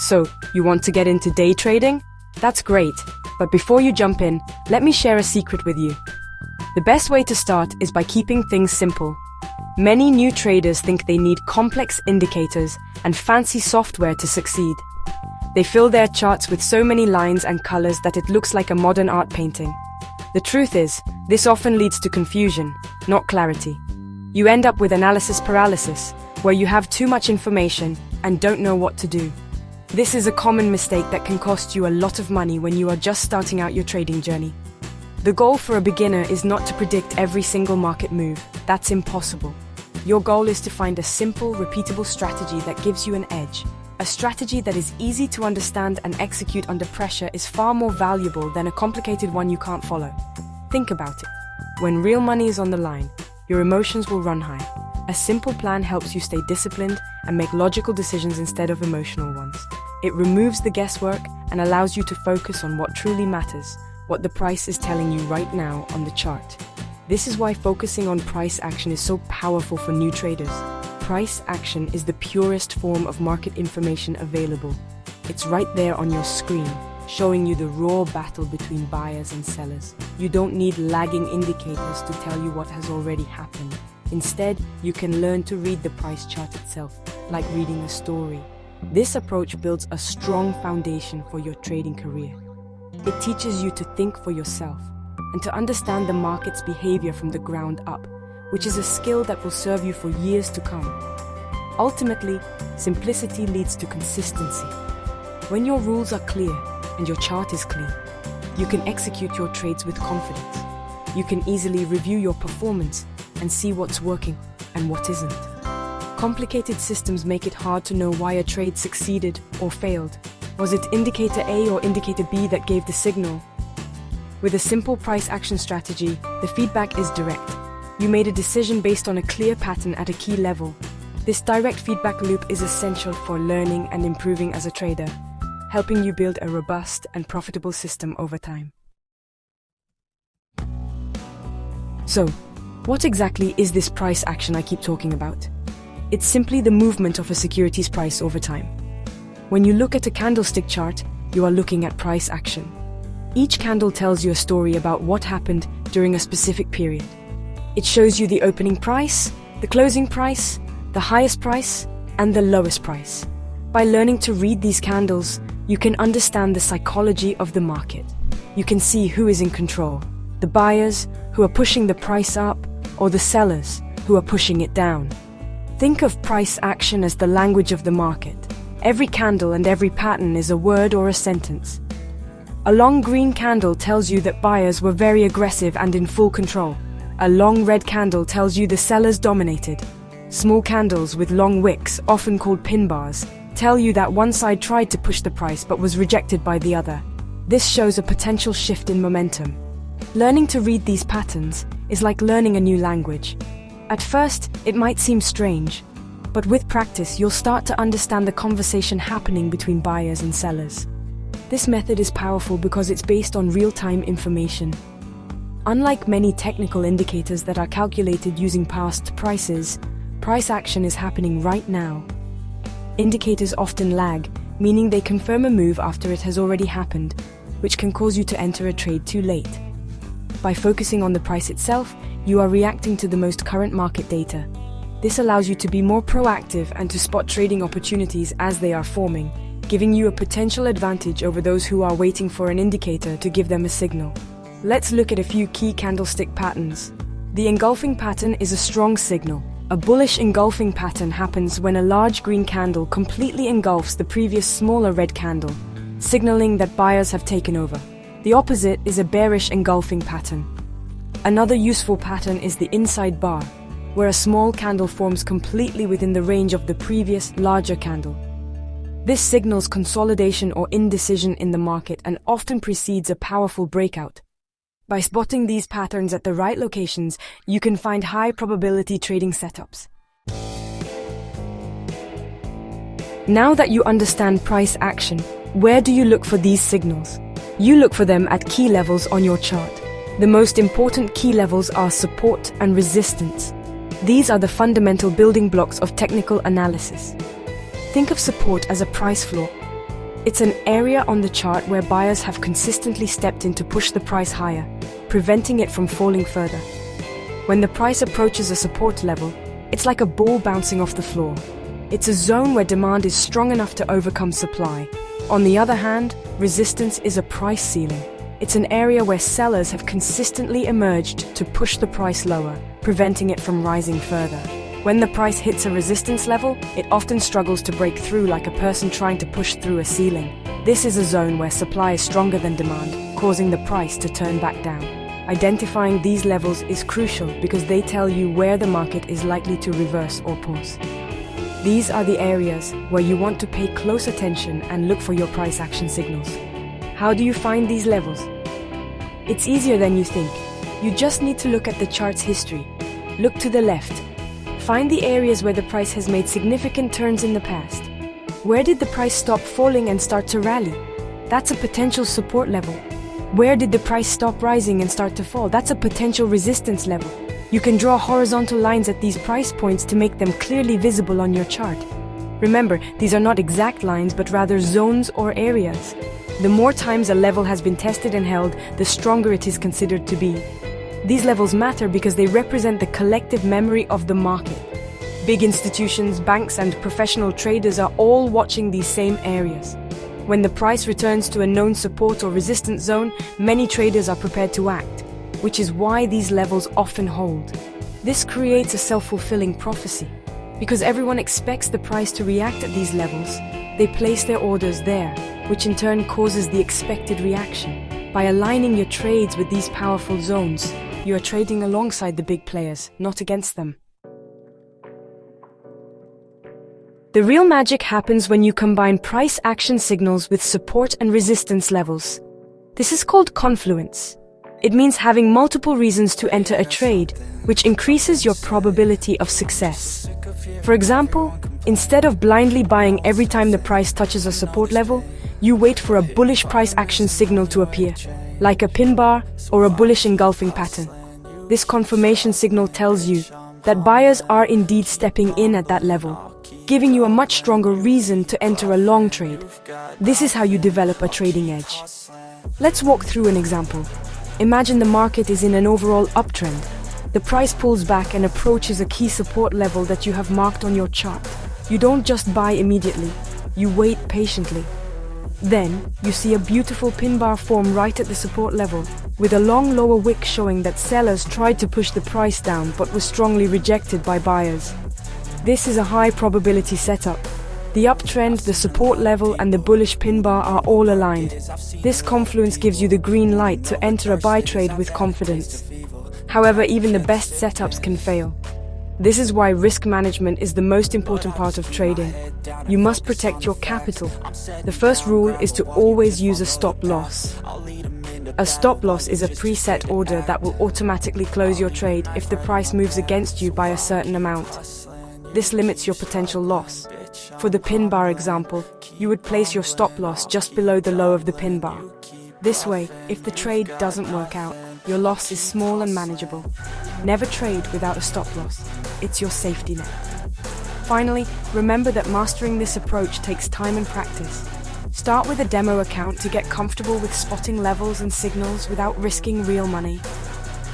So, you want to get into day trading? That's great, but before you jump in, let me share a secret with you. The best way to start is by keeping things simple. Many new traders think they need complex indicators and fancy software to succeed. They fill their charts with so many lines and colors that it looks like a modern art painting. The truth is, this often leads to confusion, not clarity. You end up with analysis paralysis, where you have too much information and don't know what to do. This is a common mistake that can cost you a lot of money when you are just starting out your trading journey. The goal for a beginner is not to predict every single market move. That's impossible. Your goal is to find a simple, repeatable strategy that gives you an edge. A strategy that is easy to understand and execute under pressure is far more valuable than a complicated one you can't follow. Think about it. When real money is on the line, your emotions will run high. A simple plan helps you stay disciplined and make logical decisions instead of emotional ones. It removes the guesswork and allows you to focus on what truly matters, what the price is telling you right now on the chart. This is why focusing on price action is so powerful for new traders. Price action is the purest form of market information available. It's right there on your screen, showing you the raw battle between buyers and sellers. You don't need lagging indicators to tell you what has already happened. Instead, you can learn to read the price chart itself, like reading a story. This approach builds a strong foundation for your trading career. It teaches you to think for yourself and to understand the market's behavior from the ground up, which is a skill that will serve you for years to come. Ultimately, simplicity leads to consistency. When your rules are clear and your chart is clean, you can execute your trades with confidence. You can easily review your performance and see what's working and what isn't. Complicated systems make it hard to know why a trade succeeded or failed. Was it indicator A or indicator B that gave the signal? With a simple price action strategy, the feedback is direct. You made a decision based on a clear pattern at a key level. This direct feedback loop is essential for learning and improving as a trader, helping you build a robust and profitable system over time. So, what exactly is this price action I keep talking about? It's simply the movement of a security's price over time. When you look at a candlestick chart, you are looking at price action. Each candle tells you a story about what happened during a specific period. It shows you the opening price, the closing price, the highest price, and the lowest price. By learning to read these candles, you can understand the psychology of the market. You can see who is in control, the buyers who are pushing the price up, or the sellers who are pushing it down. Think of price action as the language of the market. Every candle and every pattern is a word or a sentence. A long green candle tells you that buyers were very aggressive and in full control. A long red candle tells you the sellers dominated. Small candles with long wicks, often called pin bars, tell you that one side tried to push the price but was rejected by the other. This shows a potential shift in momentum. Learning to read these patterns is like learning a new language. At first, it might seem strange, but with practice, you'll start to understand the conversation happening between buyers and sellers. This method is powerful because it's based on real-time information. Unlike many technical indicators that are calculated using past prices, price action is happening right now. Indicators often lag, meaning they confirm a move after it has already happened, which can cause you to enter a trade too late. By focusing on the price itself, you are reacting to the most current market data. This allows you to be more proactive and to spot trading opportunities as they are forming, giving you a potential advantage over those who are waiting for an indicator to give them a signal. Let's look at a few key candlestick patterns. The engulfing pattern is a strong signal. A bullish engulfing pattern happens when a large green candle completely engulfs the previous smaller red candle, signaling that buyers have taken over. The opposite is a bearish engulfing pattern. Another useful pattern is the inside bar, where a small candle forms completely within the range of the previous, larger candle. This signals consolidation or indecision in the market and often precedes a powerful breakout. By spotting these patterns at the right locations, you can find high-probability trading setups. Now that you understand price action, where do you look for these signals? You look for them at key levels on your chart. The most important key levels are support and resistance. These are the fundamental building blocks of technical analysis. Think of support as a price floor. It's an area on the chart where buyers have consistently stepped in to push the price higher, preventing it from falling further. When the price approaches a support level, it's like a ball bouncing off the floor. It's a zone where demand is strong enough to overcome supply. On the other hand, resistance is a price ceiling. It's an area where sellers have consistently emerged to push the price lower, preventing it from rising further. When the price hits a resistance level, it often struggles to break through like a person trying to push through a ceiling. This is a zone where supply is stronger than demand, causing the price to turn back down. Identifying these levels is crucial because they tell you where the market is likely to reverse or pause. These are the areas where you want to pay close attention and look for your price action signals. How do you find these levels? It's easier than you think. You just need to look at the chart's history. Look to the left. Find the areas where the price has made significant turns in the past. Where did the price stop falling and start to rally? That's a potential support level. Where did the price stop rising and start to fall? That's a potential resistance level. You can draw horizontal lines at these price points to make them clearly visible on your chart. Remember, these are not exact lines but rather zones or areas. The more times a level has been tested and held, the stronger it is considered to be. These levels matter because they represent the collective memory of the market. Big institutions, banks, and professional traders are all watching these same areas. When the price returns to a known support or resistance zone, many traders are prepared to act, which is why these levels often hold. This creates a self-fulfilling prophecy. Because everyone expects the price to react at these levels, they place their orders there, which in turn causes the expected reaction. By aligning your trades with these powerful zones, you are trading alongside the big players, not against them. The real magic happens when you combine price action signals with support and resistance levels. This is called confluence. It means having multiple reasons to enter a trade, which increases your probability of success. For example, instead of blindly buying every time the price touches a support level, you wait for a bullish price action signal to appear, like a pin bar or a bullish engulfing pattern. This confirmation signal tells you that buyers are indeed stepping in at that level, giving you a much stronger reason to enter a long trade. This is how you develop a trading edge. Let's walk through an example. Imagine the market is in an overall uptrend. The price pulls back and approaches a key support level that you have marked on your chart. You don't just buy immediately, you wait patiently. Then, you see a beautiful pin bar form right at the support level, with a long lower wick showing that sellers tried to push the price down but were strongly rejected by buyers. This is a high probability setup. The uptrend, the support level, and the bullish pin bar are all aligned. This confluence gives you the green light to enter a buy trade with confidence. However, even the best setups can fail. This is why risk management is the most important part of trading. You must protect your capital. The first rule is to always use a stop loss. A stop loss is a preset order that will automatically close your trade if the price moves against you by a certain amount. This limits your potential loss. For the pin bar example, you would place your stop loss just below the low of the pin bar. This way, if the trade doesn't work out, your loss is small and manageable. Never trade without a stop loss. It's your safety net. Finally, remember that mastering this approach takes time and practice. Start with a demo account to get comfortable with spotting levels and signals without risking real money.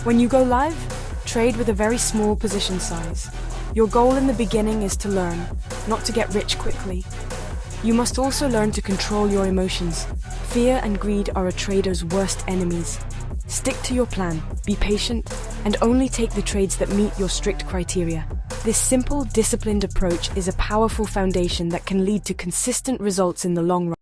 When you go live, trade with a very small position size. Your goal in the beginning is to learn, not to get rich quickly. You must also learn to control your emotions. Fear and greed are a trader's worst enemies. Stick to your plan, be patient, and only take the trades that meet your strict criteria. This simple, disciplined approach is a powerful foundation that can lead to consistent results in the long run.